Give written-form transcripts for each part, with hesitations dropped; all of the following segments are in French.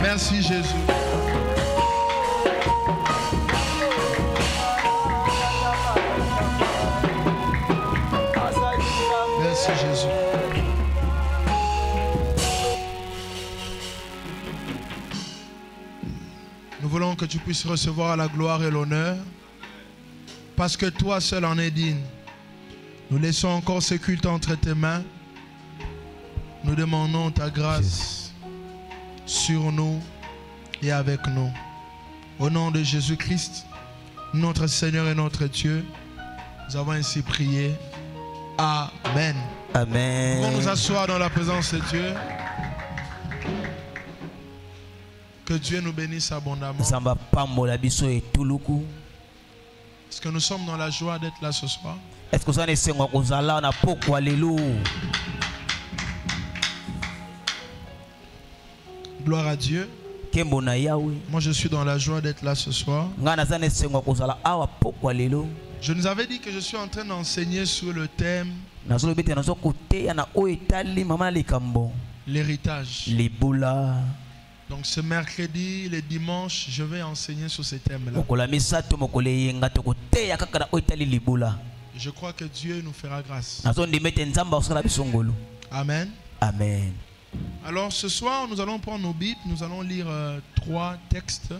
Merci Jésus. Merci Jésus. Nous voulons que tu puisses recevoir la gloire et l'honneur parce que toi seul en es digne. Nous laissons encore ce culte entre tes mains. Nous demandons ta grâce sur nous et avec nous. Au nom de Jésus-Christ, notre Seigneur et notre Dieu, nous avons ainsi prié. Amen. Amen. Nous allons nous asseoir dans la présence de Dieu. Que Dieu nous bénisse abondamment. Est-ce que nous sommes dans la joie d'être là ce soir? Est-ce que vous avez Gloire à Dieu. Moi je suis dans la joie d'être là ce soir. Je nous avais dit que je suis en train d'enseigner sur le thème l'héritage. Donc ce mercredi, les dimanches, je vais enseigner sur ces thèmes-là. Je crois que Dieu nous fera grâce. Amen. Amen. Alors ce soir, nous allons prendre nos Bibles, nous allons lire 3 textes.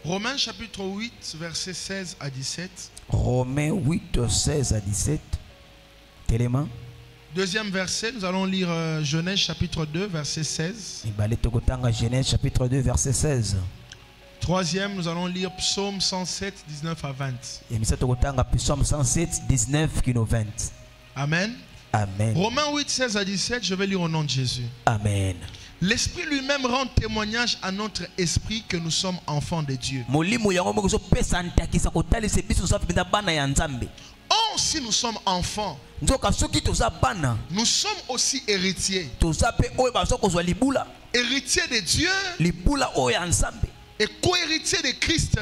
Romains chapitre 8, versets 16 à 17. Romains 8, 16 à 17. Télément. Deuxième verset, nous allons lire Genèse chapitre 2, verset 16. Genèse chapitre 2, verset 16. Troisième, nous allons lire Psaume 107, 19 à 20. Psaume 107, 19 à 20. Amen. Amen. Romains 8, 16 à 17, je vais lire au nom de Jésus. Amen. L'Esprit lui-même rend témoignage à notre esprit que nous sommes enfants de Dieu. Oh, si nous sommes enfants, nous sommes aussi héritiers. Héritiers de Dieu et co-héritiers de Christ.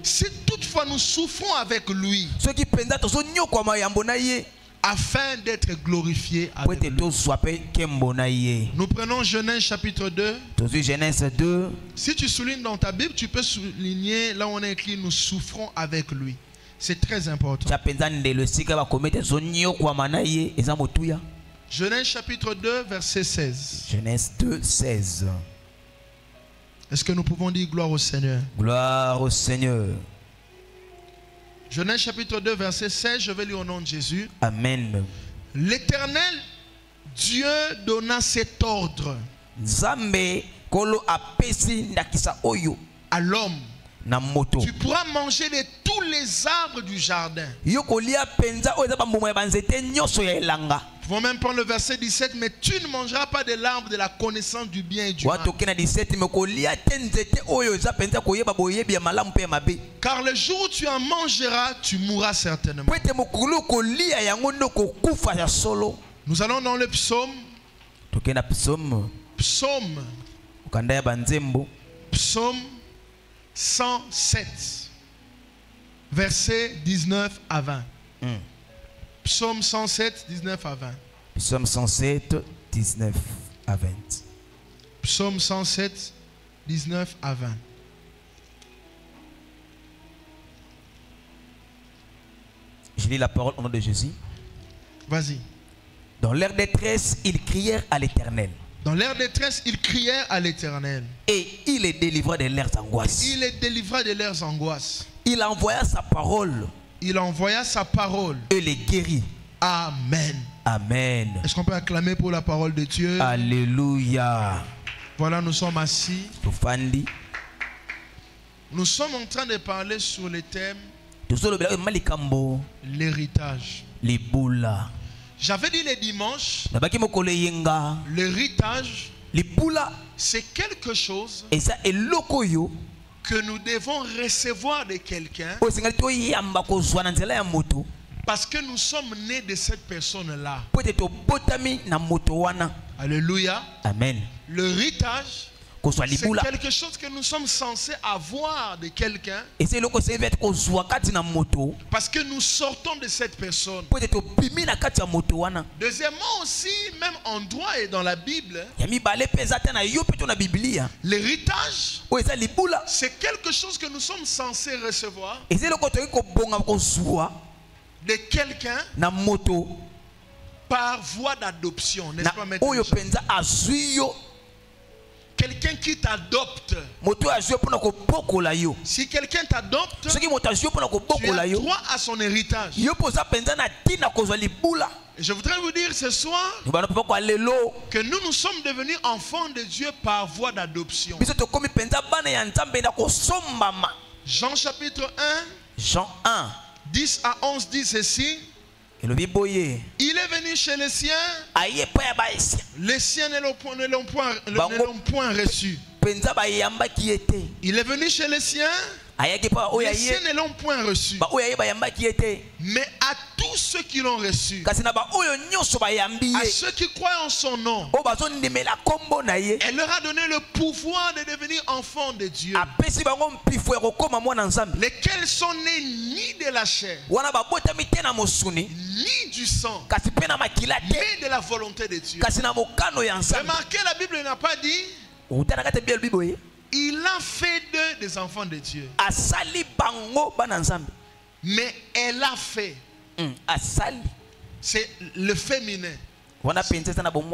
Si toutefois nous souffrons avec lui, afin d'être glorifiés avec lui. Nous prenons Genèse chapitre 2. Genèse 2. Si tu soulignes dans ta Bible, tu peux souligner là où on a écrit nous souffrons avec lui. C'est très important. Genèse chapitre 2, verset 16. Genèse 2, 16. Est-ce que nous pouvons dire gloire au Seigneur? Gloire au Seigneur. Genèse chapitre 2, verset 16, je vais lire au nom de Jésus. Amen. L'Éternel Dieu donna cet ordre à l'homme. Tu pourras manger de tous les arbres du jardin. Nous pouvons même prendre le verset 17, mais tu ne mangeras pas de l'arbre de la connaissance du bien et du mal. Car le jour où tu en mangeras, tu mourras certainement. Nous allons dans le psaume. Psaume 107, versets 19 à 20. Psaume 107, 19 à 20. Psaume 107, 19 à 20. Psaume 107, 19 à 20. Je lis la parole au nom de Jésus. Vas-y. Dans leur détresse, ils crièrent à l'Éternel. Dans leur détresse, ils crièrent à l'Éternel. Et il les délivra de leurs angoisses. Il les délivra de leurs angoisses. Il envoya sa parole. Il envoya sa parole. Et les guérit. Amen. Amen. Est-ce qu'on peut acclamer pour la parole de Dieu? Alléluia. Voilà, nous sommes assis. Tufandi. Nous sommes en train de parler sur le thème l'héritage. Libula. J'avais dit le dimanche, Nabaki mokolo yenga. l'héritage, Libula. c'est quelque chose Et ça est lokoyo. que nous devons recevoir de quelqu'un parce que nous sommes nés de cette personne-là. Alléluia. Amen. L'héritage, c'est quelque chose que nous sommes censés avoir de quelqu'un parce que nous sortons de cette personne. Deuxièmement aussi, même en droit et dans la Bible, l'héritage, c'est quelque chose que nous sommes censés recevoir de quelqu'un par voie d'adoption, n'est-ce pas, maître Michel? Quelqu'un qui t'adopte. Si quelqu'un t'adopte, tu as droit à son héritage. Et je voudrais vous dire ce soir que nous sommes devenus enfants de Dieu par voie d'adoption. Jean chapitre 1, Jean 1, 10 à 11 dit ceci. Il est venu chez les siens. Les siens ne l'ont point reçu. Il est venu chez les siens. Les siens ne l'ont point reçu. Mais à tous ceux qui l'ont reçu, à ceux qui croient en son nom, elle leur a donné le pouvoir de devenir enfants de Dieu, lesquels sont nés ni de la chair, ni du sang, mais de la volonté de Dieu. Remarquez, la Bible n'a pas dit il a fait d'eux des enfants de Dieu, mais elle a fait. C'est le féminin.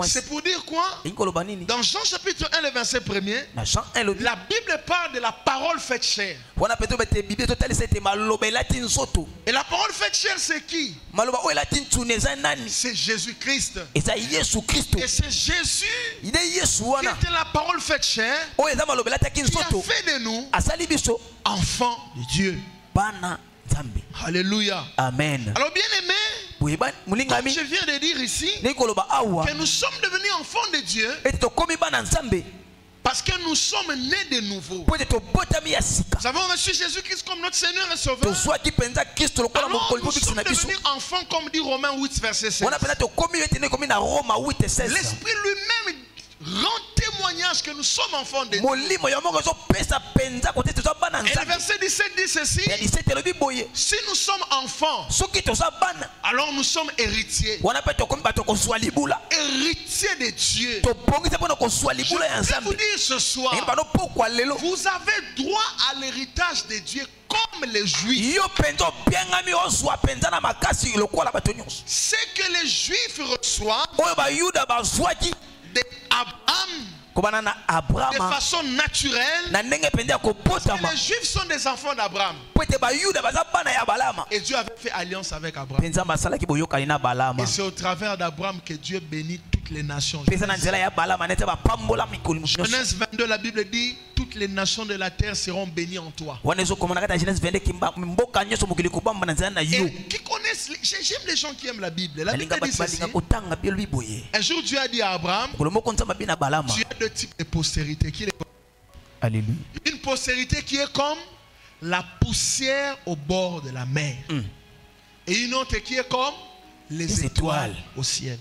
C'est pour dire quoi? Dans Jean chapitre 1, le verset 1er, la Bible parle de la parole faite chair. Et la parole faite chair, c'est qui? C'est Jésus-Christ. Et c'est Jésus qui était la parole faite chair, qui a fait de nous enfants de Dieu. Alléluia. Amen. Alors bien aimé, comme je viens de dire ici, que nous sommes devenus enfants de Dieu parce que nous sommes nés de nouveau. Nous avons reçu Jésus-Christ comme notre Seigneur et Sauveur. Alors nous sommes devenus enfants comme dit Romains 8 verset 16. L'Esprit lui-même rend témoignage que nous sommes enfants de Dieu. Et le verset 17 dit ceci: si nous sommes enfants, alors nous sommes héritiers. Héritiers de Dieu. Je vais vous dire ce soir, vous avez droit à l'héritage de Dieu comme les Juifs. Ce que les Juifs reçoivent d'Abraham de façon naturelle, parce que les Juifs sont des enfants d'Abraham. Et Dieu avait fait alliance avec Abraham. Et c'est au travers d'Abraham que Dieu bénit toutes les nations. Genèse 22, la Bible dit: toutes les nations de la terre seront bénies en toi. Et qui connaissent, j'aime les gens qui aiment la Bible. La Bible dit ceci: un jour Dieu a dit à Abraham, tu as deux types de postérité. Alléluia. Une postérité qui est comme la poussière au bord de la mer. Et une autre qui est comme les étoiles au ciel.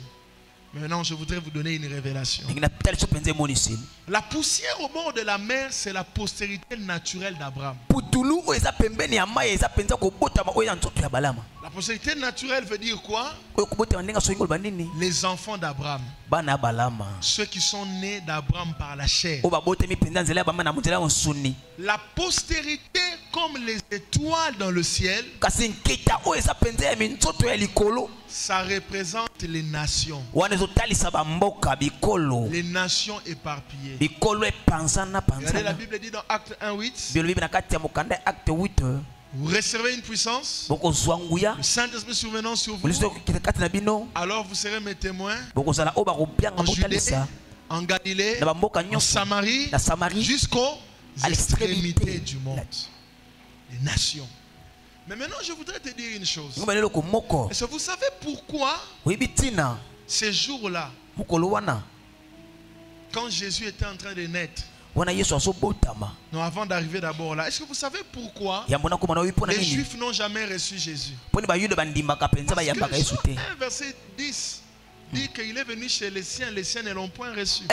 Maintenant, je voudrais vous donner une révélation. La poussière au bord de la mer, c'est la postérité naturelle d'Abraham. La postérité naturelle veut dire quoi? Les enfants d'Abraham. Ceux qui sont nés d'Abraham par la chair. La postérité comme les étoiles dans le ciel. Ça représente les nations. Les nations éparpillées. Regardez, la Bible dit dans Acte 1:8. Vous recevez une puissance. Le Saint-Esprit survenant sur vous. Alors vous serez mes témoins en Judée, en Galilée, en Samarie, jusqu'aux extrémités du monde. Les nations. Mais maintenant je voudrais te dire une chose. Est-ce que vous savez pourquoi ces jours-là, quand Jésus était en train de naître, non, avant d'arriver d'abord là, est-ce que vous savez pourquoi les Juifs n'ont jamais reçu Jésus? Parce que verset 10 dit qu'il est venu chez les siens ne l'ont point reçu.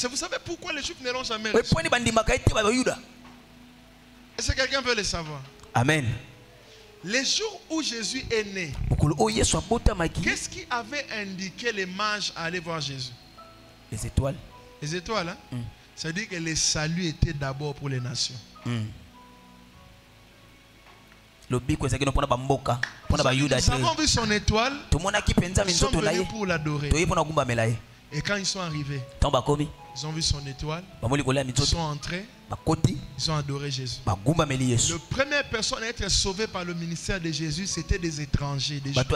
Vous savez pourquoi les Juifs ne l'ont jamais reçu? Est-ce que quelqu'un veut le savoir? Amen. Les jours où Jésus est né, qu'est-ce qui avait indiqué les mages à aller voir Jésus? Les étoiles. Les étoiles, hein? Ça veut dire que le salut était d'abord pour les nations. Nous avons vu son étoile. Ils sont venus pour l'adorer. Et quand ils sont arrivés, ils ont vu son étoile. Ils sont entrés. Ils ont adoré Jésus. La première personne à être sauvée par le ministère de Jésus, c'était des étrangers, des Juifs,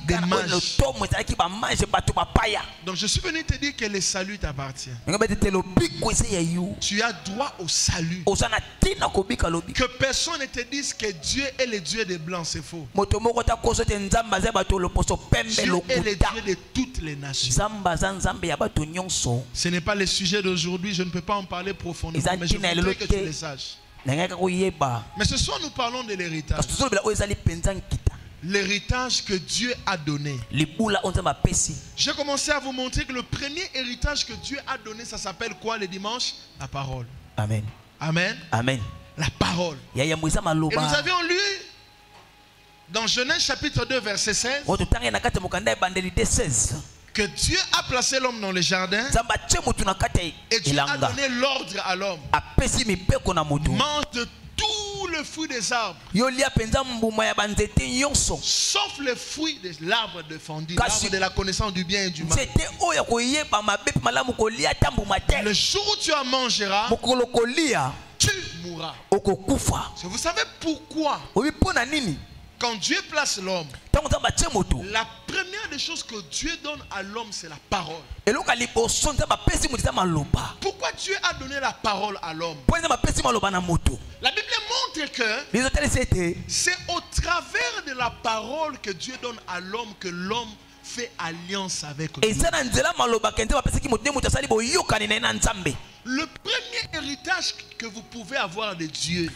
des mages. Donc je suis venu te dire que le salut t'appartient. Tu as droit au salut. Que personne ne te dise que Dieu est le Dieu des blancs, c'est faux. Dieu est le Dieu de toutes les nations. Ce n'est pas le sujet d'aujourd'hui, je ne peux pas en parler profondément. Mais je voudrais que tu le saches. Mais ce soir nous parlons de l'héritage. L'héritage que Dieu a donné. J'ai commencé à vous montrer que le premier héritage que Dieu a donné, ça s'appelle quoi le dimanche? La parole. Amen. Amen. Amen. La parole. Et nous avions lu dans Genèse chapitre 2 verset 16 que Dieu a placé l'homme dans le jardin et Dieu a donné l'ordre à l'homme. Mange de tout le fruit des arbres sauf le fruit de l'arbre défendu, l'arbre de la connaissance du bien et du mal. Le jour où tu en mangeras, tu mourras. Vous savez pourquoi? Quand Dieu place l'homme, la première des choses que Dieu donne à l'homme, c'est la parole. Pourquoi Dieu a donné la parole à l'homme? La Bible montre que c'est au travers de la parole que Dieu donne à l'homme que l'homme fait alliance avec Dieu. Le premier héritage que vous pouvez avoir de Dieu,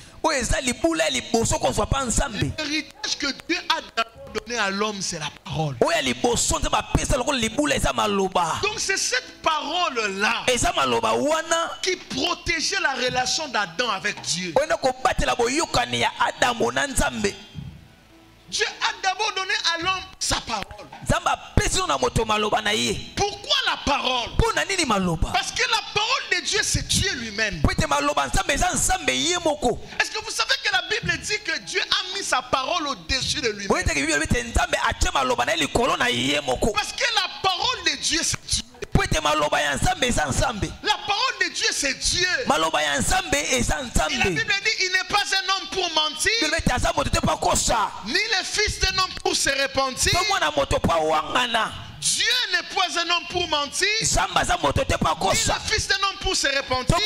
l'héritage que Dieu a donné à l'homme, c'est la parole. Donc c'est cette parole-là qui protégeait la relation d'Adam avec Dieu. Dieu a d'abord donné à l'homme sa parole. Pourquoi la parole? Parce que la parole de Dieu, c'est Dieu lui-même. Est-ce que vous savez que la Bible dit que Dieu a mis sa parole au-dessus de lui-même? Parce que la parole de Dieu, c'est Dieu. La parole de Dieu, c'est Dieu. Et la Bible dit il n'est pas un homme pour mentir, ni le fils d'un homme pour se repentir. Dieu n'est pas un homme pour mentir, ni le fils d'un homme pour se repentir.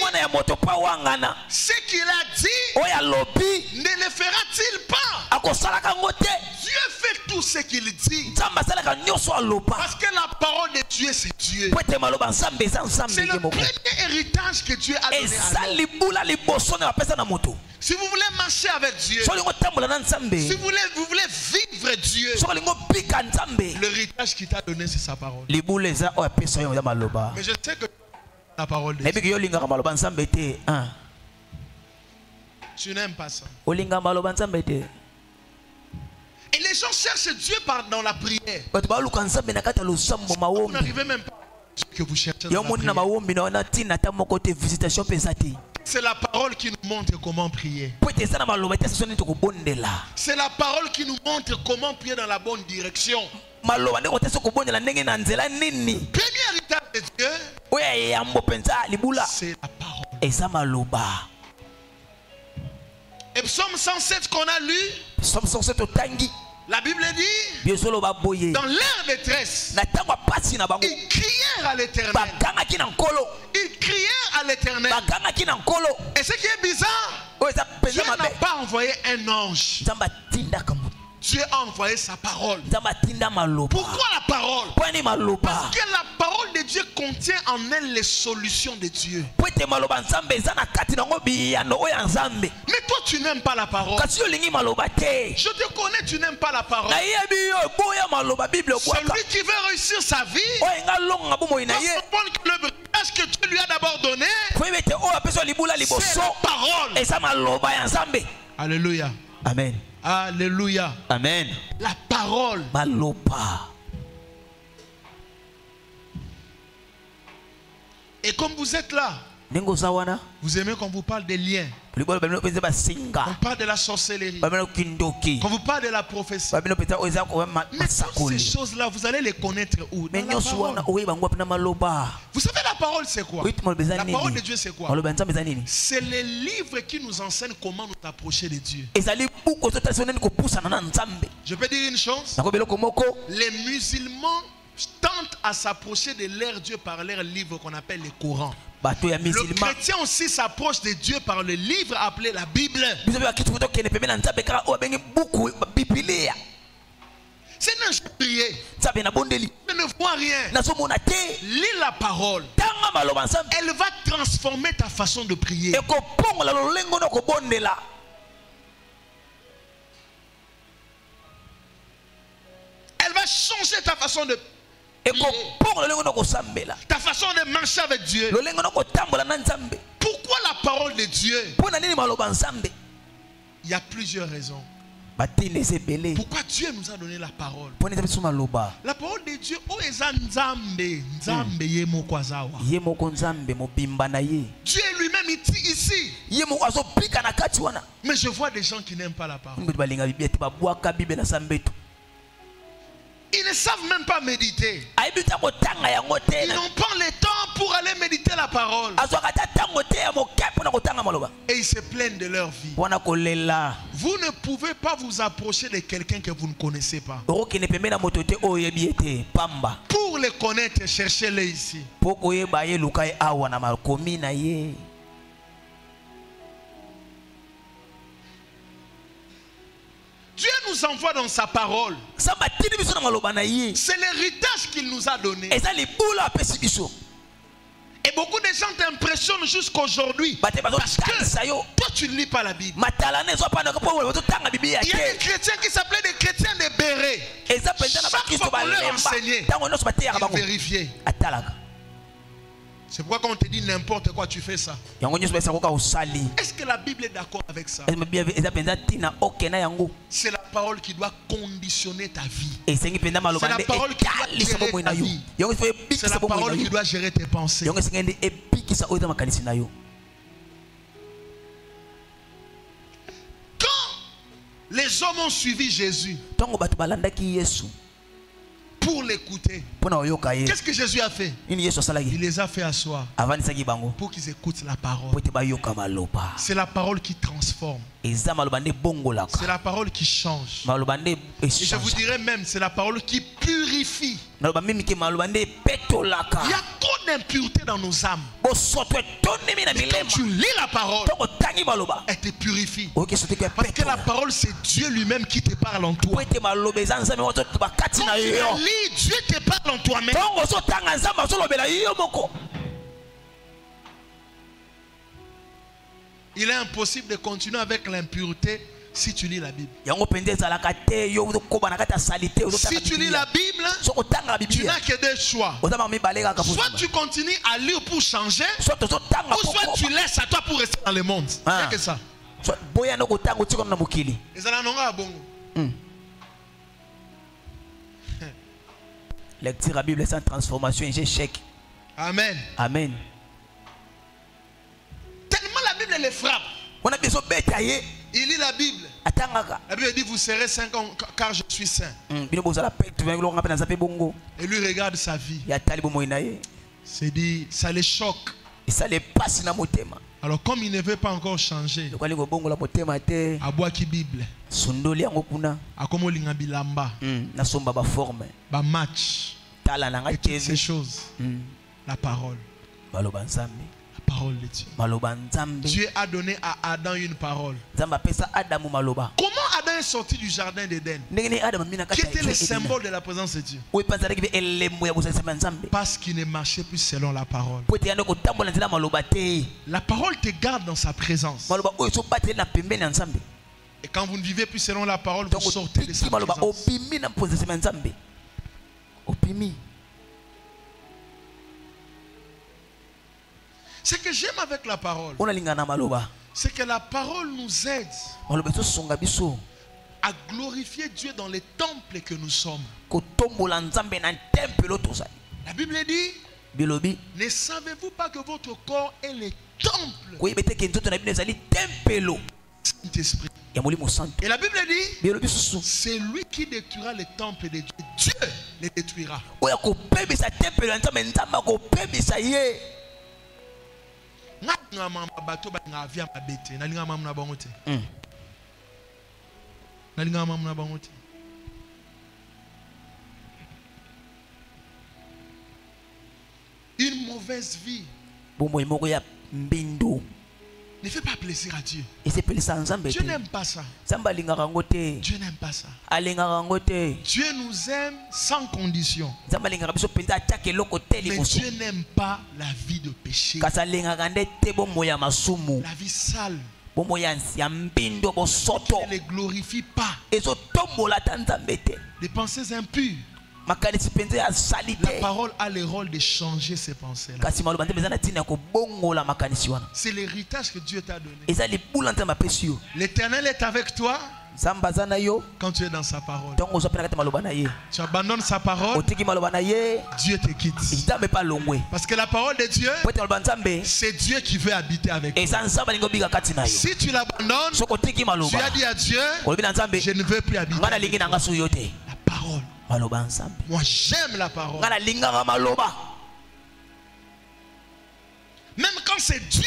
Ce qu'il a dit, ne le fera-t-il pas? Dieu fait tout ce qu'il dit. Parce que la parole de Dieu, c'est Dieu. C'est le premier héritage que Dieu a donné à l'homme. Si vous voulez marcher avec Dieu, si vous voulez vivre Dieu, l'héritage qu'il t'a donné, c'est sa parole. Mais je sais que la parole de Dieu, tu n'aimes pas ça. gens cherchent Dieu dans la prière. bato baluka nzambe na kati ya losambo Vous mawombi n'arrivez même pas à ce que vous cherchez yo dans la moni na prière. mawombi na wana ntina ata moko te visitation mpenza te C'est la parole qui nous montre comment prier. po ete eza na maloba te saso nini tokobondela C'est la parole qui nous montre comment prier dans la bonne direction. maloba ndenge te so kobondela ndenge na nzela nini Premier héritage de Dieu, oyo eyambo mpenza libula c'est la parole. eza maloba. Et psaume 107 qu'on a lu, somo soko se totangi la Bible dit, biozoloba boye dans leur détresse, na ntango ya pasi na bango ils crièrent à l'Éternel. bagangaki na nkolo Ils crièrent à l'Éternel. bagangaki na nkolo Et ce qui est bizarre, oyo eza Dieu mpenza n'a mabe pas envoyé un ange. nzambe atindaka moto Dieu a envoyé sa parole. nzambe atinda maloba Pourquoi la parole? pwani maloba Parce que la parole de Dieu contient en elle les solutions de Dieu. po ete maloba nzambe eza na kati nango biyano oyo ya nzambe Mais toi, tu n'aimes pas la parole. kasi olingi maloba te Je te connais, tu n'aimes pas la parole. nayebi yo eboya maloba bible obwaka Celui qui veut réussir sa vie, oyo enga longa bomoi na doit ye comprendre que le héritage que Dieu lui a d'abord donné, koyebi ete oyo apesi yo libula c'est liboso la parole. eza maloba ya nzambe. Alléluia. Amen. Alléluia. Amen. La parole. Maloba. Et comme vous êtes là, Ningo zawana. vous aimez qu'on vous parle des liens. On Libolo bamino penza basinga. parle de la sorcellerie. Bamino kindoki. Qu'on vous parle de la prophétie. Bamino penza oza ko Mais toutes ces masakoli. choses-là, vous allez les connaître où? Dans Mais la nyoso parole. wana oye bangwa pena maloba. Vous savez, la parole, c'est quoi? Oui, maloba La nini? parole de Dieu, c'est quoi? Maloba nzambe za nini? C'est les livres qui nous enseignent comment nous approcher de Dieu. Ezali buku to tasone ni ko pusa na nzambe. Je peux dire une chose. Nako beloko moko. Les musulmans tentent à s'approcher de leur Dieu par leur livre qu'on appelle le Coran. Bato ya Le musulman. chrétien aussi s'approche de Dieu par le livre appelé la Bible. Biso ba kitu to kene pemena nzambe kaka o bengi buku biblia. C'est un prier. Nzambe na bondeli. Je ne vois rien. Nazo mona te. Lis la parole. Tanga maloba nzambe. Elle va transformer ta façon de prier. E ko pongola lolengo na ko bondela. Elle va changer ta façon de E ko pongola lolengo na ko sambela. ta façon de marcher avec Dieu. Lolengo na ko tambola na nzambe. Pourquoi la parole de Dieu? Pona nini maloba nzambe? Il y a plusieurs raisons. Batine sebele. Pourquoi Dieu nous a donné la parole? Pona nzambe suma loba. La parole de Dieu, oh eza nzambe, nzambe ye moko azawa. Ye moko nzambe mobimba na ye. Dieu lui-même ici. Ye moko azo pika na kati wana. Mais je vois des gens qui n'aiment pas la parole. Ngo balinga bibia te babwaka bibe na sambeto. Ils ne savent même pas méditer. Ayibita ko tanga yango te. Ils n'ont pas le temps pour aller méditer la parole. Azo kata tango te ya moke pona ko tanga maloba. Et ils se plaignent de leur vie. Wana kolela. Vous ne pouvez pas vous approcher de quelqu'un que vous ne connaissez pas. Oko ne pemena moto te oyebi ete pamba. Pour les connaître, cherchez-les ici. Poko ye ba ye lukai awa na makomi na ye. Dieu nous envoie dans sa parole. Samba tini biso na maloba na ye. C'est l'héritage qu'il nous a donné. Eza libula apesi biso. Et beaucoup de gens t'impressionnent jusqu'aujourd'hui. Bate bazo Parce que kanisa yo. toi, tu ne lis pas la Bible. Matala ne zo pana ko po bazo tanga bibia Il y a des te. chrétiens qui s'appelaient des chrétiens de Béret. Eza penza na Chaque bakisto fois qu'on leur balemba. enseignait, Tango no so bate ya ils bango. vérifiaient. Atalaka. C'est pourquoi quand on te dit n'importe quoi, tu fais ça. Yango nyoso besa ko ka usali. Est-ce que la Bible est d'accord avec ça? Eza penza tina okena yango. C'est la parole qui doit conditionner ta vie. Esengi penza maloba C'est la nde parole qui doit etalisa gérer bomo ta na yo. vie. Yango fe C'est bikisa la bomo na parole qui yo. doit gérer tes pensées. Yango sengi epikisa oyo makanisi na yo. Quand les hommes ont suivi Jésus Tango bato balandaki Yesu pour l'écouter, pona oyoka ye. qu'est-ce que Jésus a fait? Nini Yesu Il asalaki? les a fait asseoir Avanisaki bango. pour qu'ils écoutent la parole. Po ete bayoka maloba. C'est la parole qui transforme. Eza maloba nde C'est bongolaka. la parole qui change. Maloba nde Et je vous echange. dirais même, c'est la parole qui purifie. Naloba mimi ke maloba nde petolaka. Il y a trop d'impureté dans nos âmes. Bosoto etonemi na Mais quand milema. tu lis la parole, Tango tangi maloba. elle te purifie. Oyoki soto ke Parce que la petola. parole, c'est Dieu lui-même qui te parle en Po toi. ete maloba eza nzambe wato bakati Quand na tu yo. la lis, Dieu te parle en toi-même. Tango ozotanga nzambe azolobela yo moko. Il est impossible de continuer avec l'impureté si tu lis la Bible. Yango penza ezalaka te yo ozokoba na kati ya salite Si tu lis la Bible, soko tanga tu biblia n'as que deux choix. ozama mibale kaka Soit tu continues à lire pour changer, soit ozotanga ou soit tu laisses à toi pour rester dans le monde. Il n'y a que ça. soit boya no kotanga otikana na mokili. Et ça n'a pas bon. Lecture à Bible sans transformation, j'ai chèque. Amen. Amen. Tellement la Bible les frappe. On a besoin de Il lit la Bible. La Bible dit vous serez saint car je suis saint. Et lui regarde sa vie. C'est dit, ça les choque. Et ça les passe dans mon thème. Alors comme il ne veut pas encore changer, à boire qui Bible, à comment il bilamba, ba match, et toutes ces choses, la parole. La parole de Dieu. Dieu a donné à Adam une parole. Comment Adam est sorti du jardin d'Éden? Qui était le symbole de la présence de Dieu? Parce qu'il ne marchait plus selon la parole. La parole te garde dans sa présence. Et quand vous ne vivez plus selon la parole, vous sortez de sa présence. Ce que j'aime avec la parole, c'est que la parole nous aide à glorifier Dieu dans les temples que nous sommes. La Bible dit, ne savez-vous pas que votre corps est le temple du Saint-Esprit? Et la Bible dit, c'est lui qui détruira les temples de Dieu. Dieu les détruira. Une mauvaise vie ne fait pas plaisir à Dieu. Dieu n'aime pas ça. Dieu n'aime pas ça. Dieu nous aime sans condition. Mais Dieu n'aime pas la vie de péché. La vie sale. Il ne les glorifie pas. Des pensées impures. La parole a le rôle de changer ces pensées-là. C'est l'héritage que Dieu t'a donné. L'Éternel est avec toi quand tu es dans sa parole. Tu abandonnes sa parole, Dieu te quitte. Parce que la parole de Dieu, c'est Dieu qui veut habiter avec toi. Si tu l'abandonnes, tu as dit à Dieu, je ne veux plus habiter avec toi. La parole. Moi j'aime la parole. Même quand c'est dur,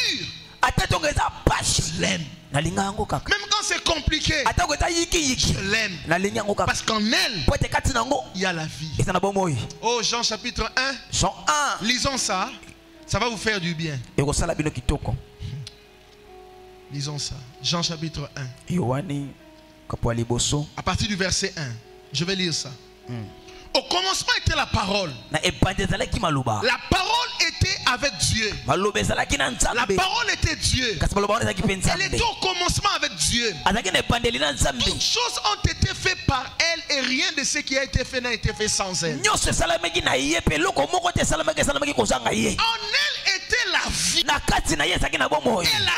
je l'aime. Même quand c'est compliqué, je l'aime. Parce qu'en elle, il y a la vie. Oh, Jean chapitre 1. Lisons ça. Ça va vous faire du bien. Lisons ça. Jean chapitre 1. À partir du verset 1. Je vais lire ça. Au commencement était la parole. La parole était avec Dieu. La parole était Dieu. Elle était au commencement avec Dieu. Toutes choses ont été faites par elle et rien de ce qui a été fait n'a été fait sans elle. En elle était la vie. Et la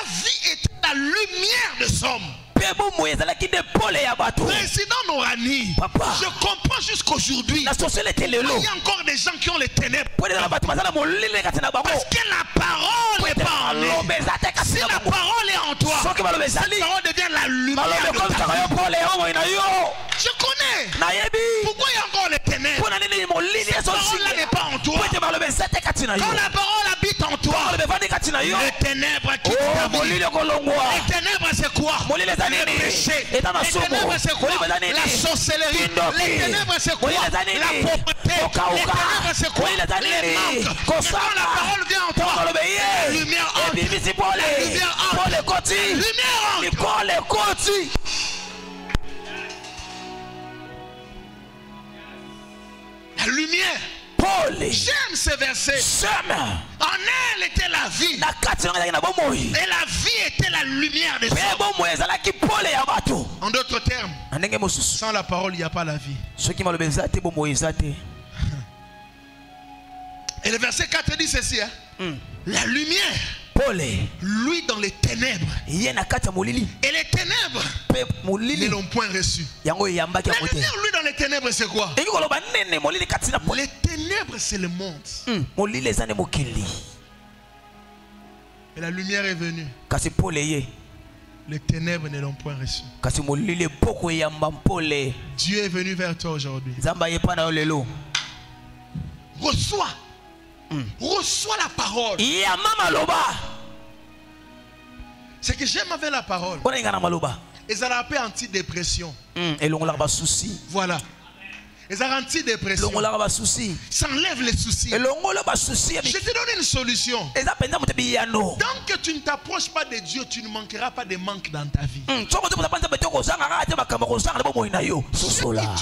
vie était la lumière des hommes. Président Norani, je comprends jusqu'aujourd'hui. Il y a encore des gens qui ont les ténèbres. Parce que la parole n'est pas en eux. Si la parole est en toi, la parole devient la lumière. Je connais. Pourquoi il y a encore les ténèbres? Cette parole-là n'est pas en toi. Quand la parole habite en toi, les ténèbres quittent ta vie. Les ténèbres c'est quoi? Le péché. Les ténèbres c'est quoi? La sorcellerie. Les ténèbres c'est quoi? La pauvreté. Les ténèbres c'est quoi? Les manques. Quand la parole vient en toi, la lumière entre. La lumière entre. La lumière entre. La lumière. J'aime ce verset. En elle était la vie. Et la vie était la lumière des hommes. En d'autres termes, sans la parole, il n'y a pas la vie. Et le verset 4 dit ceci. La lumière. Lui dans les ténèbres. Et les ténèbres ne l'ont point reçu. La lumière, lui dans les ténèbres, c'est quoi? Les ténèbres ténèbres, c'est le monde. Et la lumière est venue. Les ténèbres ne l'ont point reçu. Dieu est venu vers toi aujourd'hui. Reçois. Reçois la parole. Ce que j'aime avec la parole, ils ont appelé antidépression. Voilà. Ils ont antidépression. Ça enlève les soucis. Je te donne une solution. Tant que tu ne t'approches pas de Dieu, tu ne manqueras pas de manque dans ta vie. Dieu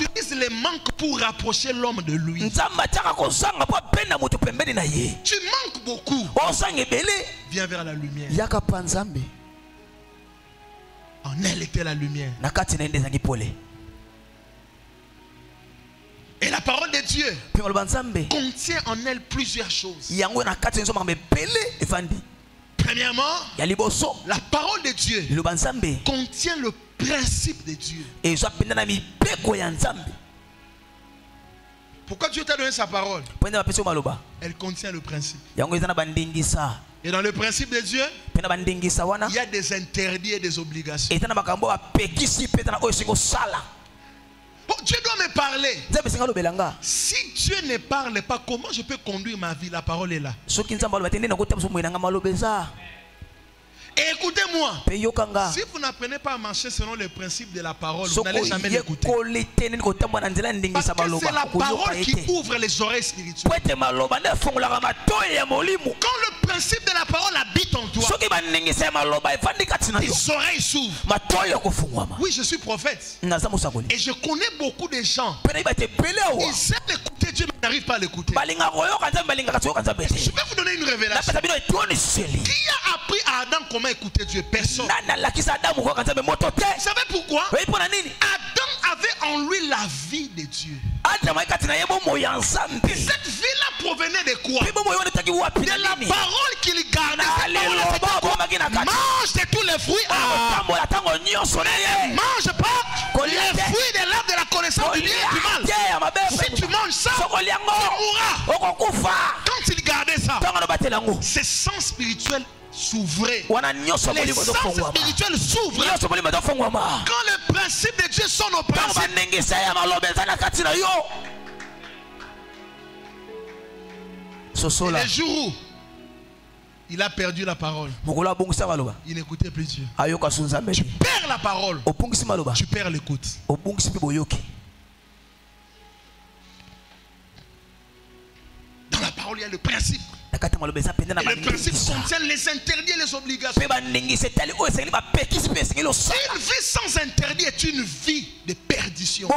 utilise les manques pour rapprocher l'homme de lui. Tu manques beaucoup. Viens vers la lumière. En elle était la lumière. Et la parole de Dieu contient en elle plusieurs choses. Premièrement, la parole de Dieu contient le principe de Dieu. Pourquoi Dieu t'a donné sa parole? Elle contient le principe. Et dans le principe de Dieu, il y a des interdits et des obligations. Oh, Dieu doit me parler. Si Dieu ne parle pas, comment je peux conduire ma vie? La parole est là. Et écoutez-moi, si vous n'apprenez pas à marcher selon les principes de la parole, vous n'allez jamais l'écouter. Parce que c'est la parole qui ouvre les oreilles spirituelles. Quand le principe de la parole habite en toi, tes oreilles s'ouvrent. Oui, je suis prophète. Et je connais beaucoup de gens. Ils savent écouter Dieu, mais n'arrivent pas à l'écouter. Je vais vous donner une révélation. Qui a appris à Adam comment écouter Dieu? Personne. Vous savez pourquoi? Adam avait en lui la vie de Dieu. Et cette vie-là provenait de quoi? De la parole qu'il gardait. Mange de tous les fruits. Ne mange pas les fruits de l'arbre de la connaissance du bien et du mal. Si tu manges ça, tu mourras. Quand il gardait ça, ses sens spirituels s'ouvraient. Les sens spirituels s'ouvrent. Quand le principe de Dieu sonne au principe, le jour où il a perdu la parole, il n'écoutait plus Dieu. Tu perds la parole, tu perds l'écoute. Dans la parole, il y a le principe. Et le principe contient les interdits et les obligations. Une vie sans interdit est une vie de perdition.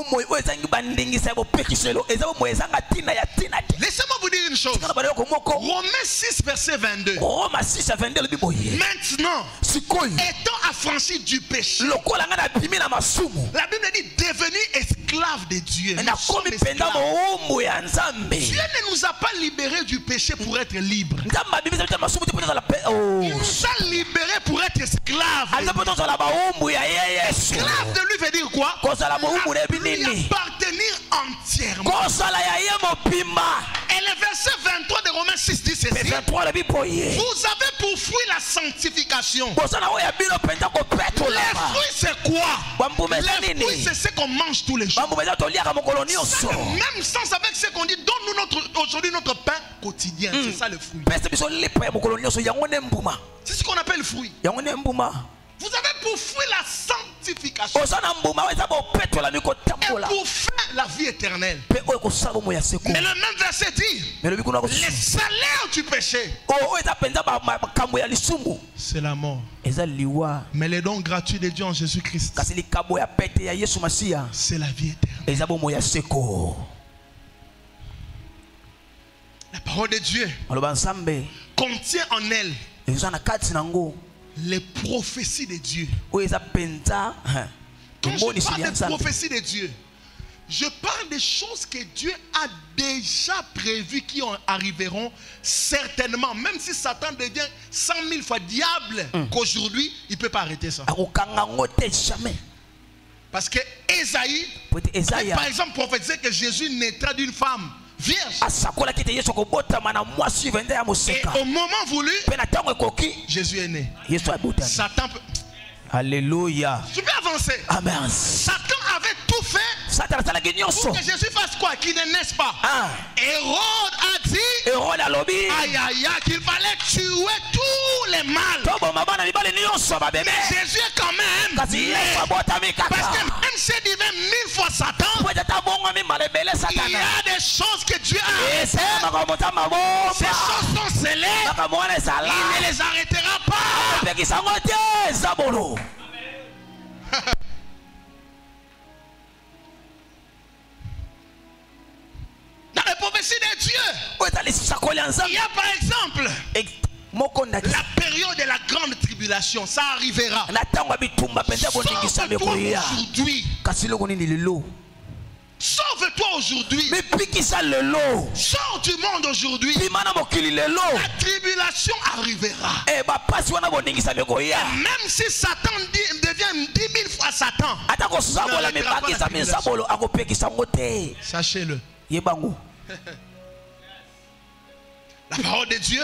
Laissez-moi vous dire une chose. Romains 6 verset 22. Maintenant, étant affranchi du péché, la Bible dit devenu esclave de Dieu. Dieu ne nous a pas libérés du péché pour être libres. Il nous a libérés pour être esclaves. Esclave de lui veut dire quoi? Lui appartenir entièrement. Et le verset 23 de Romains 6 dit ceci. Vous avez pour fruit la sanctification. Les fruits c'est quoi? Les fruits c'est ce qu'on mange tous les jours. Même sans avec ce qu'on dit, donne-nous aujourd'hui notre pain quotidien. C'est ça le fruit. C'est ce qu'on appelle le fruit. Vous avez pour fruit la sanctification. Et pour fin la vie éternelle. Mais le même verset dit le salaire du péché, c'est la mort. Mais les dons gratuits de Dieu en Jésus-Christ, c'est la vie éternelle. La parole de Dieu contient en elle les prophéties de Dieu. Quand je parle des prophéties de Dieu, je parle des choses que Dieu a déjà prévues qui arriveront certainement. Même si Satan devient 100 000 fois diable, qu'aujourd'hui, il ne peut pas arrêter ça. Parce que Ésaïe, par exemple, prophétisait que Jésus naîtra d'une femme vierge. Et au moment voulu, Jésus est né. Satan peut... Alléluia. Tu peux avancer. Amen. Satan avait tout fait pour que Jésus fasse quoi? Qu'il ne naisse pas. Hérode a dit aïe aïe aïe qu'il fallait tuer tous les mâles. Mais Jésus est quand même né. Parce que même s'il divin 1000 fois Satan, il y a des choses que Dieu a arrêtées. Ces choses sont scellées. Il ne les arrêtera pas. Dans les prophéties de Dieu, il y a par exemple la période de la grande tribulation. Ça arrivera. Sauve-toi aujourd'hui. Sors du monde aujourd'hui. La tribulation arrivera. Et même si Satan devient 10 000 fois Satan, sachez-le. La parole de Dieu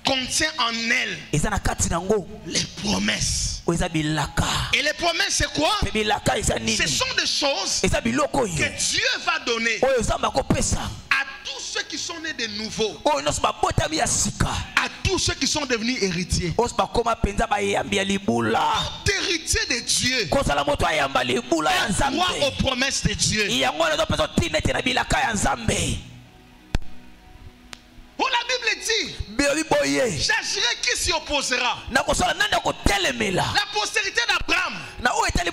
contient en elle les promesses. Et les promesses, c'est quoi? Ce sont des choses que Dieu va donner à tous ceux qui sont nés de nouveau, à tous ceux qui sont devenus héritiers. Héritier de Dieu, crois aux promesses de Dieu. Oh, la Bible dit, j'agirai qui s'y opposera. La postérité d'Abraham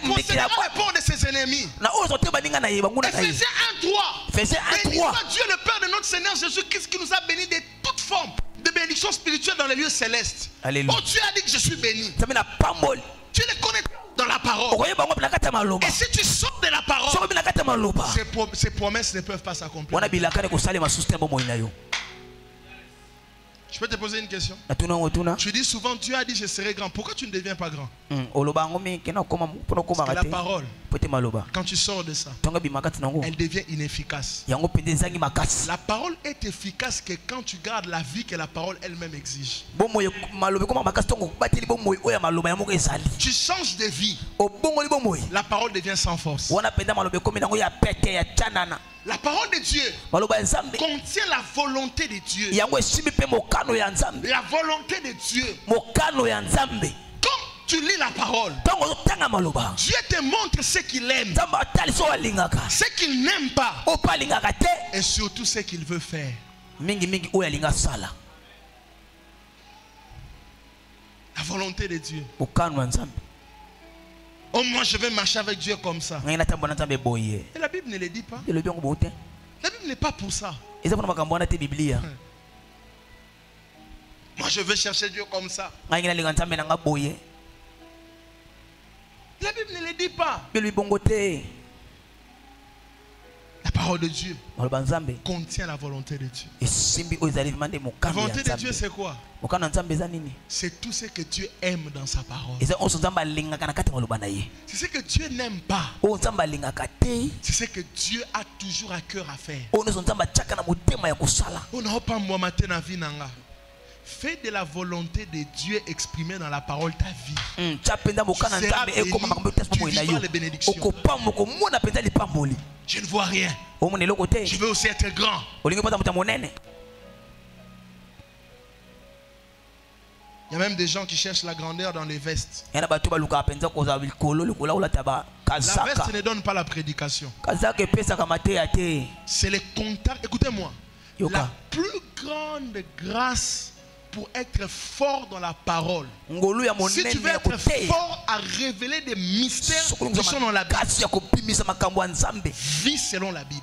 possédera le port de ses ennemis. Ephésiens 1:3. Dieu le Père de notre Seigneur Jésus-Christ qui nous a bénis de toute forme de bénédiction spirituelle dans les lieux célestes. Alléluia. Oh, Dieu a dit que je suis béni. Tu les connais dans la parole. Et si tu sors de la parole, ces promesses ne peuvent pas s'accomplir. Je peux te poser une question? Tu dis souvent, Dieu a dit je serai grand. Pourquoi tu ne deviens pas grand? Parce que la parole, quand tu sors de ça, elle devient inefficace. La parole est efficace que quand tu gardes la vie que la parole elle-même exige. Tu changes de vie. La parole devient sans force. La parole de Dieu contient la volonté de Dieu. La volonté de Dieu. Quand tu lis la parole, Dieu te montre ce qu'il aime, ce qu'il n'aime pas, et surtout ce qu'il veut faire. La volonté de Dieu. Oh, moi je vais marcher avec Dieu comme ça. Et la Bible ne le dit pas. La Bible n'est pas pour ça. Moi je veux chercher Dieu comme ça. La Bible ne le dit pas. La parole de Dieu contient la volonté de Dieu. La volonté de Dieu c'est quoi? C'est tout ce que Dieu aime dans sa parole. C'est ce que Dieu n'aime pas. C'est ce que Dieu a toujours à cœur à faire. Fais de la volonté de Dieu exprimée dans la parole ta vie. Tu vivras les bénédictions. Je ne vois rien. Je veux aussi être grand. Il y a même des gens qui cherchent la grandeur dans les vestes. La veste ne donne pas la prédication. C'est le contact. Écoutez-moi. La plus grande grâce pour être fort dans la parole. Si tu veux être fort à révéler des mystères qui sont dans la Bible, vis selon la Bible.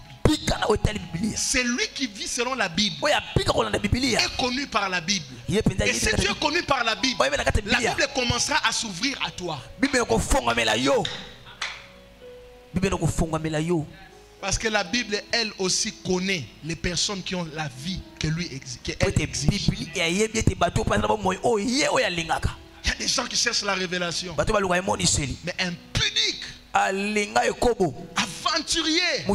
C'est lui qui vit selon la Bible est connu par la Bible. Et si tu es connu par la Bible commencera à s'ouvrir à toi. Parce que la Bible, elle aussi connaît les personnes qui ont la vie que lui exige. Il y a des gens qui cherchent la révélation. Mais impudique. Avant aventurier.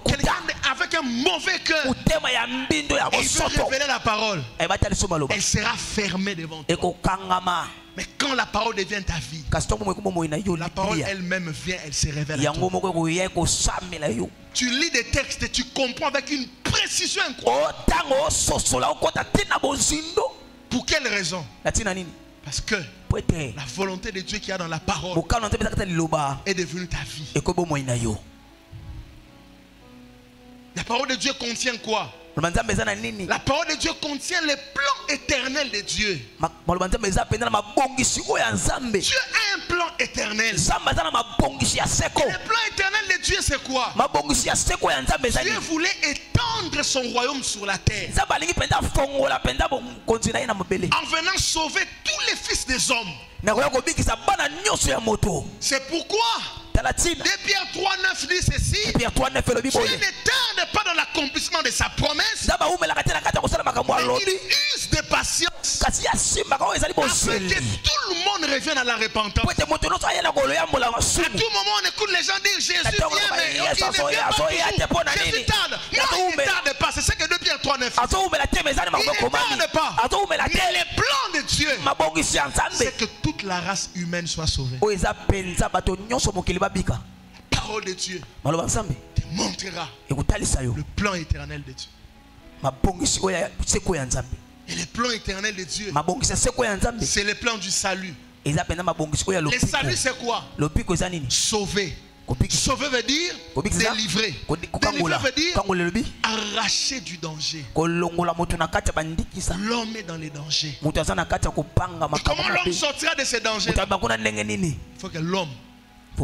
Quelqu'un avec un mauvais cœur. Et il veut révéler la parole. Elle sera fermée devant toi. Mais quand la parole devient ta vie, la parole elle-même vient, elle se révèle à toi. Tu lis des textes et tu comprends avec une précision incroyable. Pour quelle raison? Parce que la volonté de Dieu qui a dans la parole est devenue ta vie. La parole de Dieu contient quoi? La parole de Dieu contient les plans éternels de Dieu. Dieu a un plan éternel. Et le plan éternel de Dieu c'est quoi? Dieu voulait étendre son royaume sur la terre en venant sauver tous les fils des hommes. C'est pourquoi 2 Pierre 3,9 dit ceci: Dieu ne tarde pas dans l'accomplissement de sa promesse, mais il use de patience afin que tout le monde revienne à la repentance. À tout moment on écoute les gens dire Jésus vient, mais il ne vient pas toujours. Jésus tarde. Non, il ne tarde pas. C'est ce que 2 Pierre 3,9 dit. Il ne tarde pas. Mais les plans de Dieu, c'est que toute la race humaine soit sauvée. La parole de Dieu te montrera le plan éternel de Dieu. Et le plan éternel de Dieu, c'est le plan du salut. Le salut c'est quoi? Sauver. Sauver veut dire délivrer. Délivrer veut dire arracher du danger. L'homme est dans les dangers. Et comment l'homme sortira de ces dangers? Il faut que l'homme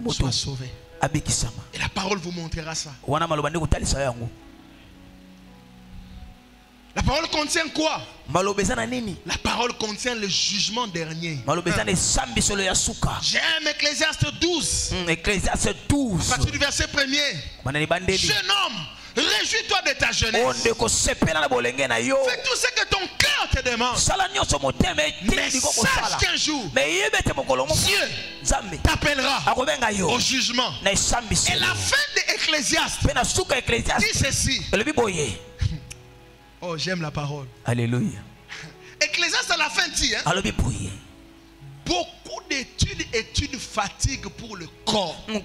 soit sauvé. Et la parole vous montrera ça. La parole contient quoi? La parole contient le jugement dernier. J'aime Ecclésiaste 12. À partir du verset 1er. Jeune homme, réjouis-toi de ta jeunesse. Fais tout ce que ton cœur te demande. Mais sache qu'un jour, Dieu t'appellera au jugement. Et la fin de Ecclésiaste dit ceci. Oh, j'aime la parole. Alléluia. Ecclésiaste à la fin dit, beaucoup d'études fatiguent pour le corps. La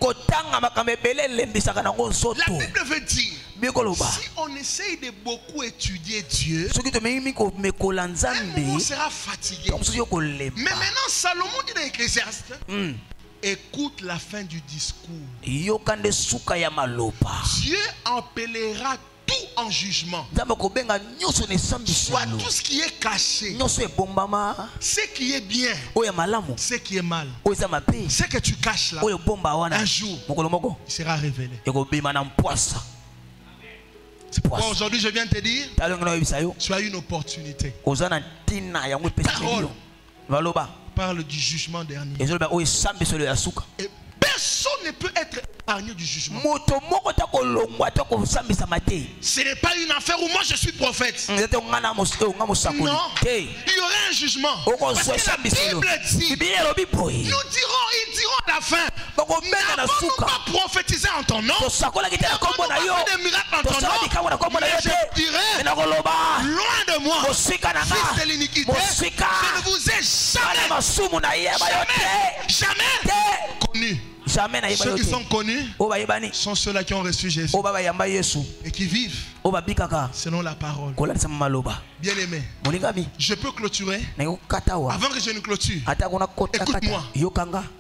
Bible veut dire, si on essaye de beaucoup étudier Dieu, on sera fatigué. Mais maintenant, Salomon dit dans Ecclésiaste, écoute la fin du discours. Dieu appellera tout en jugement. Soit tout ce qui est caché, ce qui est bien, ce qui est mal, ce que tu caches là, un jour il sera révélé. C'est pourquoi aujourd'hui je viens te dire, tu as une opportunité. Parole parle du jugement dernier. Et personne ne peut être épargné du jugement. Ce n'est pas une affaire où moi je suis prophète. Non, il y aura un jugement. Parce que la Bible dit, ils diront à la fin, n'avons-nous pas prophétisé en ton nom? N'avons-nous pas fait des miracles en ton nom? Mais je dirais, loin de moi, fils de l'iniquité, je ne vous ai jamais connu. Ceux qui sont connus sont ceux-là qui ont reçu Jésus et qui vivent selon la parole. Bien aimé, je peux clôturer. Avant que je ne clôture, écoute-moi.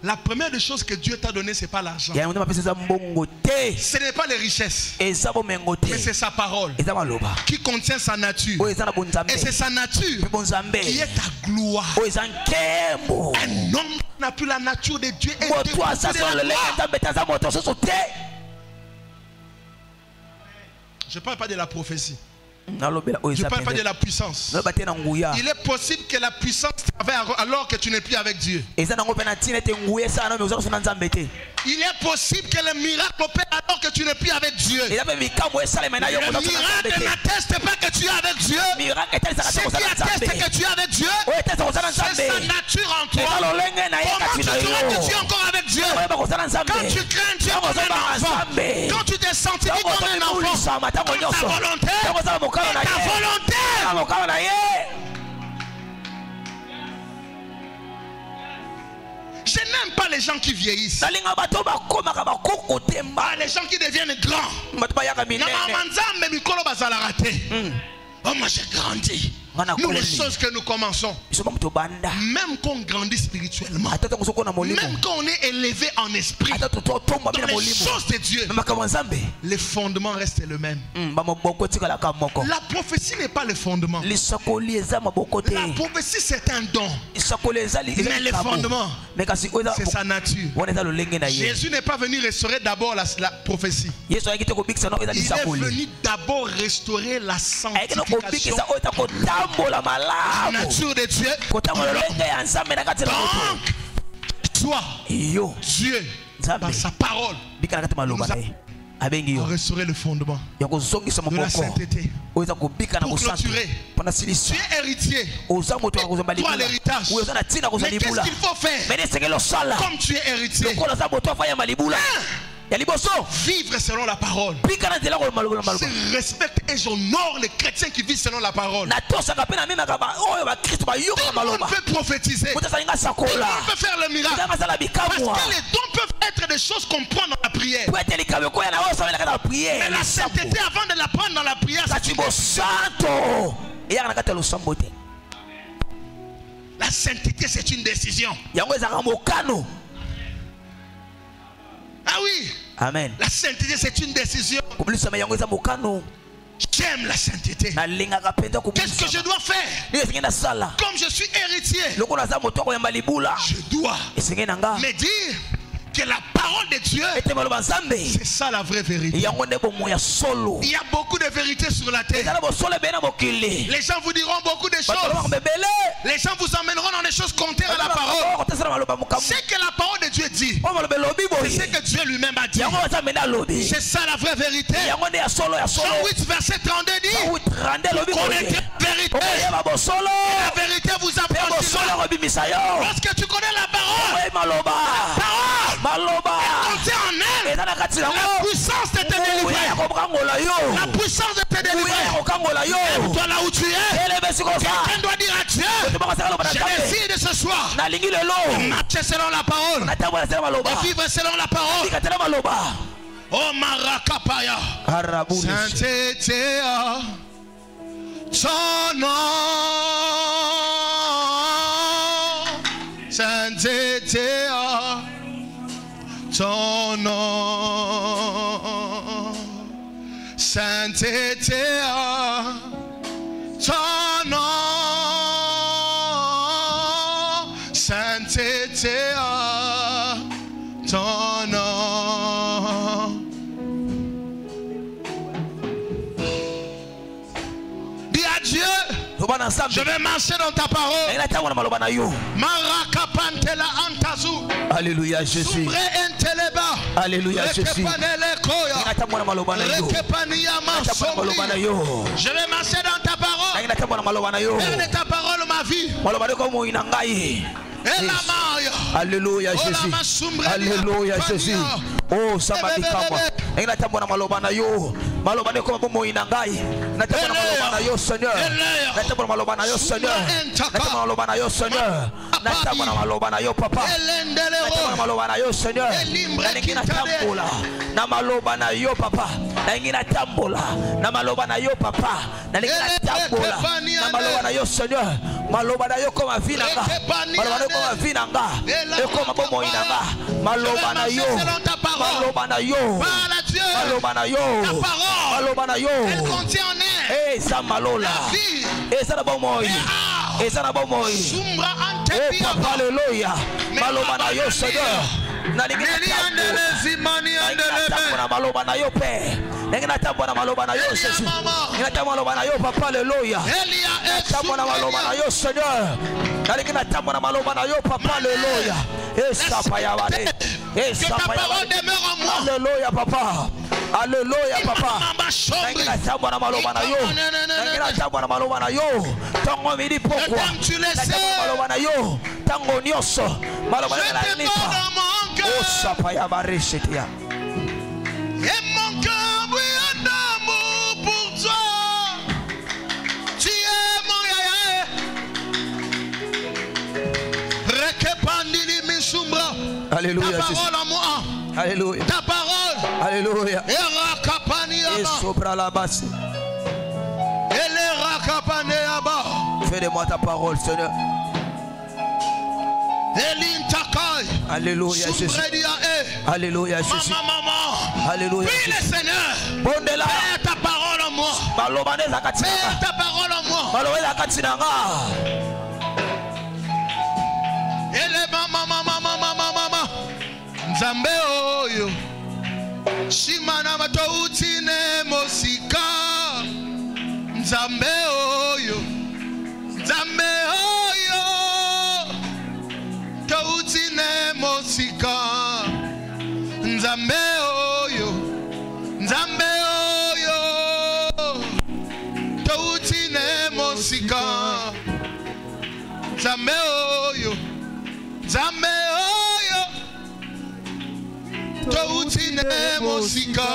La première des choses que Dieu t'a donné, ce n'est pas l'argent, ce n'est pas les richesses, mais c'est sa parole qui contient sa nature. Et c'est sa nature qui est ta gloire. Un homme n'a plus la nature de Dieu et je ne parle pas de la prophétie. Je ne parle pas de la puissance. Il est possible que la puissance travaille alors que tu n'es plus avec Dieu. Il est possible que le miracle opère alors que tu n'es plus avec Dieu. Le miracle n'atteste pas que tu es avec Dieu. Ce qui atteste que tu es avec Dieu, c'est sa nature en toi. Comment tu diras que tu es encore avec Dieu? Quand tu crains Dieu comme un enfant, quand tu t'es senti comme un enfant, ta volonté est ta volonté. Je n'aime pas les gens qui vieillissent. Les gens qui deviennent grands. Oh, moi j'ai grandi. Nous, les choses que nous commençons, même quand on grandit spirituellement, même quand on est élevé en esprit, dans les choses de Dieu, les fondements restent les mêmes. La prophétie n'est pas le fondement. La prophétie, c'est un don. Mais le fondement, c'est sa nature. Jésus n'est pas venu restaurer d'abord la prophétie. Il est venu d'abord restaurer la sanctification. La nature de Dieu. Donc, toi, Dieu, dans sa parole, nous a restauré le fondement de la sainteté. Pour clôturer, tu es héritier. Toi, l'héritage. Mais qu'est-ce qu'il faut faire? Comme tu es héritier, vivre selon la parole. Je respecte et j'honore les chrétiens qui vivent selon la parole. Tout le monde peut prophétiser. Tout le monde peut faire le miracle. Parce que les dons peuvent être des choses qu'on prend dans la prière. Mais la sainteté, avant de la prendre dans la prière, la sainteté, c'est une décision. Ah oui. Amen. La sainteté, c'est une décision. J'aime la sainteté. Qu'est-ce que je dois faire? Comme je suis héritier, je dois me dire que la parole de Dieu, c'est ça la vraie vérité. Il y a beaucoup de vérités sur la terre. Les gens vous diront beaucoup de choses. Les gens vous emmèneront dans des choses contraires à la parole. C'est que la parole de Dieu dit, c'est ce que Dieu lui-même a dit. C'est ça la vraie vérité. Jean 8 verset 32 dit, connaissez la vérité et la vérité vous affranchira. Lorsque tu connais la parole, elle contient en elle la puissance de te délivrer. La puissance de te délivrer. Toi là où tu es, quelqu'un doit dire à Dieu, je décide ce soir de marcher selon la parole, de vivre selon la parole. Oh Marakapaya, sainteté, ton nom, sainteté, ton nom, sainteté, ton nom, sainteté, ton nom. Dis à Dieu, je vais marcher dans ta parole. Marakapantela antazu. Alléluia, Jésus. Alléluia, Jésus. Je vais marcher dans ta parole. Faire de ta parole ma vie. Alléluia, Jésus. Alléluia, Jésus. Oh, samedi kama. Engina tambona maloba na yo. Maloba ne koma bomo inangai. Na tambona maloba na yo, Seigneur. Na tambona maloba na yo, Seigneur. Na tambona maloba na yo, Seigneur. Na tambona maloba na yo, Papa. Na tambona maloba na yo, Seigneur. Na ngina tambola. Na maloba na yo, Papa. Na ngina tambola. Na maloba na yo, Papa. Na ngina tambola. Na maloba na yo, Seigneur. Maloba na yo koma vinanga. Maloba na yo koma vinanga. E koma bomo inanga. Maloba na yo. Maloba na yo. Maloba na yo. Maloba na yo. Elle contient en elle. Eh, ça malola. Eh, ça na bomo. Eh, ça na bomo. Eh, Papa, alléluia. Maloba na yo, Seigneur. Maloba na yo, Père. Nengina maloba na yo, Jésus. Nengina maloba na yo, Papa, alléluia. Nengina maloba na yo, Seigneur. Nengina maloba na yo, Papa, alléluia. Et ça pa ya bale. Et ça pa ya bale. Alléluia, Papa. Alléluia, Papa. Nengina maloba na yo. Nengina maloba na yo. Tango midi pokwa. Nengina maloba na yo. Tango nyoso. Maloba na yo. cœur. Oh, Sapaya Barishitia. Et mon cœur brille d'amour pour toi. Tu es mon yaya. Rekepandili misumbra. Alléluia, Ta Jésus. parole en moi. Alléluia. Ta parole. Alléluia. Et rakapani Et aba. sobra la basse. Et les rakapani aba. Fais de moi ta parole, Seigneur. Alléluia, Jésus. Alléluia, Jésus. Alléluia, Prie le Jésus. Seigneur. Bondela. Fais ta parole en moi. Fais ta parole en moi. Et les mama. Nzambe oyo. Shimana matouti ne mosika. Nzambe oyo. Nzambe oyo. Touti ne mosika. Nzambe oyo. Nzambe oyo. Touti ne mosika. Nzambe oyo. Nzambe oyo. Touti ne mosika.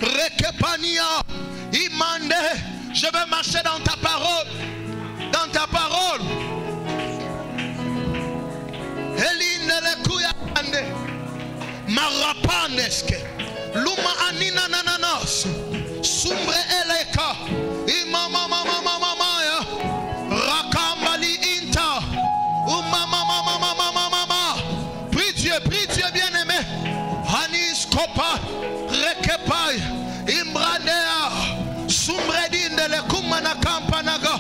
Rekepania. Imande. Je vais marcher dans ta parole. Dans ta parole. Eline le kuyande. Marapaneske. Luma anina nananos. Sumbre eleka. Imama mama ya. Rakambali inta. Umama mama. Prie Dieu bien-aimé. Hanis kopa. Rekepai. Imbradea. Sumbredi ndele kumana kampanaga.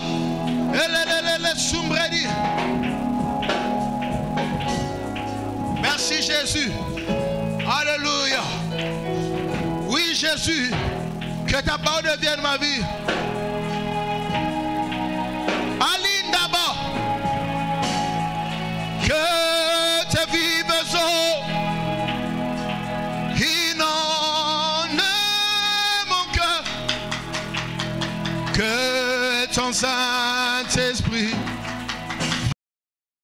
Elelele sumbredi. Merci Jésus. Alléluia. Oui Jésus. Que ta parole devienne ma vie. Alindaba. Que tes vives eaux inondent mon cœur. Que ton Saint-Esprit